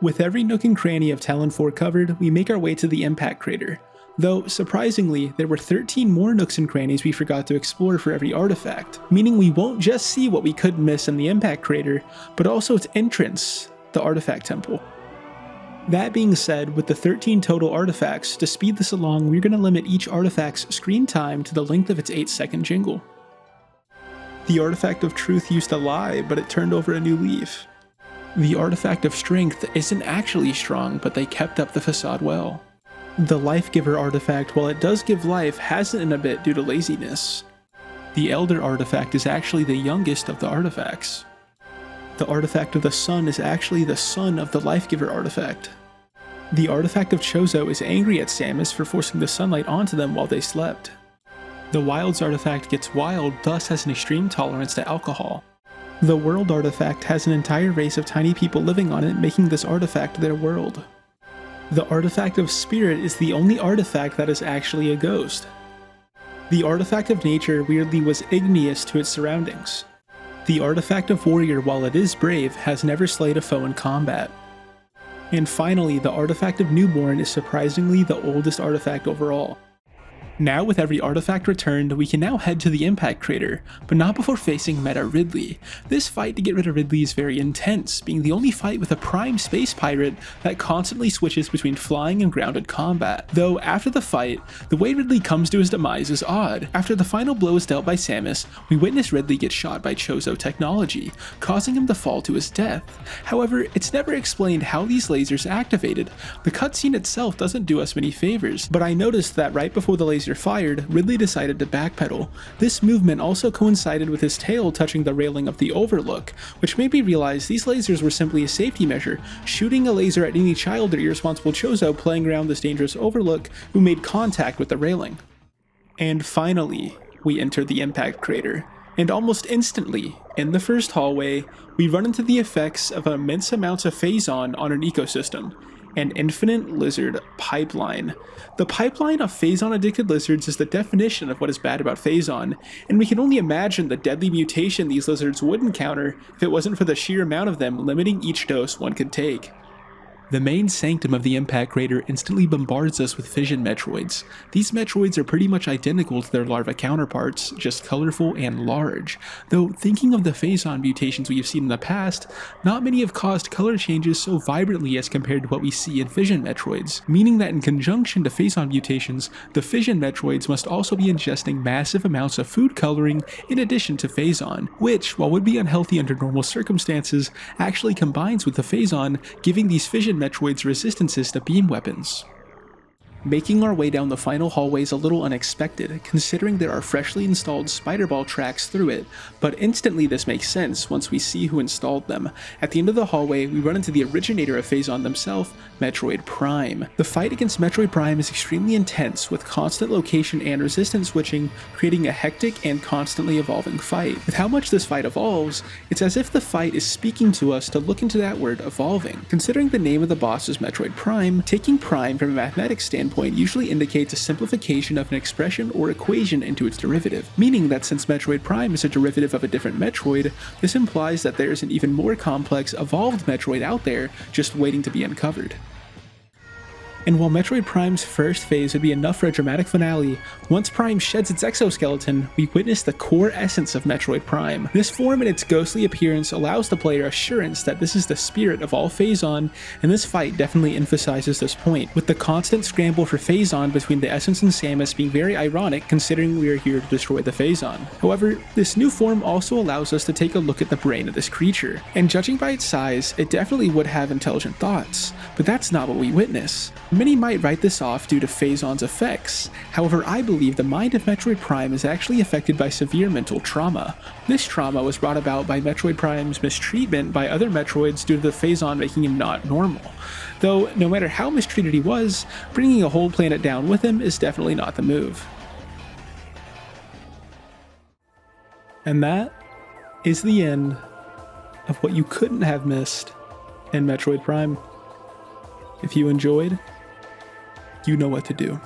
With every nook and cranny of Talon 4 covered, we make our way to the impact crater. Though, surprisingly, there were 13 more nooks and crannies we forgot to explore for every artifact, meaning we won't just see what we couldn't miss in the impact crater, but also its entrance, the artifact temple. That being said, with the 13 total artifacts, to speed this along, we're going to limit each artifact's screen time to the length of its 8-second jingle. The artifact of truth used to lie, but it turned over a new leaf. The artifact of strength isn't actually strong, but they kept up the facade well. The life giver artifact, while it does give life, hasn't in a bit due to laziness. The elder artifact is actually the youngest of the artifacts. The artifact of the sun is actually the son of the life giver artifact. The artifact of Chozo is angry at Samus for forcing the sunlight onto them while they slept. The wilds artifact gets wild, thus has an extreme tolerance to alcohol. The world artifact has an entire race of tiny people living on it, making this artifact their world. The artifact of spirit is the only artifact that is actually a ghost. The artifact of nature weirdly was igneous to its surroundings. The artifact of warrior, while it is brave, has never slayed a foe in combat. And finally, the artifact of newborn is surprisingly the oldest artifact overall. Now with every artifact returned, we can now head to the impact crater, but not before facing Meta Ridley. This fight to get rid of Ridley is very intense, being the only fight with a prime space pirate that constantly switches between flying and grounded combat. Though after the fight, the way Ridley comes to his demise is odd. After the final blow is dealt by Samus, we witness Ridley get shot by Chozo technology, causing him to fall to his death. However, it's never explained how these lasers activated. The cutscene itself doesn't do us many favors, but I noticed that right before the laser fired, Ridley decided to backpedal. This movement also coincided with his tail touching the railing of the overlook, which made me realize these lasers were simply a safety measure, shooting a laser at any child or irresponsible Chozo playing around this dangerous overlook who made contact with the railing. And finally, we enter the impact crater. And almost instantly, in the first hallway, we run into the effects of immense amounts of phazon on an ecosystem. An infinite lizard pipeline. The pipeline of phazon-addicted lizards is the definition of what is bad about phazon, and we can only imagine the deadly mutation these lizards would encounter if it wasn't for the sheer amount of them limiting each dose one could take. The main sanctum of the impact crater instantly bombards us with fission Metroids. These Metroids are pretty much identical to their larva counterparts, just colorful and large. Though thinking of the phazon mutations we have seen in the past, not many have caused color changes so vibrantly as compared to what we see in fission Metroids, meaning that in conjunction to phazon mutations, the fission Metroids must also be ingesting massive amounts of food coloring in addition to phazon, which, while would be unhealthy under normal circumstances, actually combines with the phazon, giving these fission Metroid's resistances to beam weapons. Making our way down the final hallway is a little unexpected, considering there are freshly installed spider ball tracks through it, but instantly this makes sense once we see who installed them. At the end of the hallway, we run into the originator of Phazon themselves, Metroid Prime. The fight against Metroid Prime is extremely intense, with constant location and resistance switching, creating a hectic and constantly evolving fight. With how much this fight evolves, it's as if the fight is speaking to us to look into that word evolving. Considering the name of the boss is Metroid Prime, taking Prime from a mathematics standpoint usually indicates a simplification of an expression or equation into its derivative, meaning that since Metroid Prime is a derivative of a different Metroid, this implies that there is an even more complex, evolved Metroid out there just waiting to be uncovered. And while Metroid Prime's first phase would be enough for a dramatic finale, once Prime sheds its exoskeleton, we witness the core essence of Metroid Prime. This form and its ghostly appearance allows the player assurance that this is the spirit of all Phazon, and this fight definitely emphasizes this point, with the constant scramble for Phazon between the Essence and Samus being very ironic considering we are here to destroy the Phazon. However, this new form also allows us to take a look at the brain of this creature, and judging by its size, it definitely would have intelligent thoughts, but that's not what we witness. Many might write this off due to Phazon's effects. However, I believe the mind of Metroid Prime is actually affected by severe mental trauma. This trauma was brought about by Metroid Prime's mistreatment by other Metroids due to the Phazon making him not normal. Though, no matter how mistreated he was, bringing a whole planet down with him is definitely not the move. And that is the end of what you couldn't have missed in Metroid Prime. If you enjoyed, you know what to do.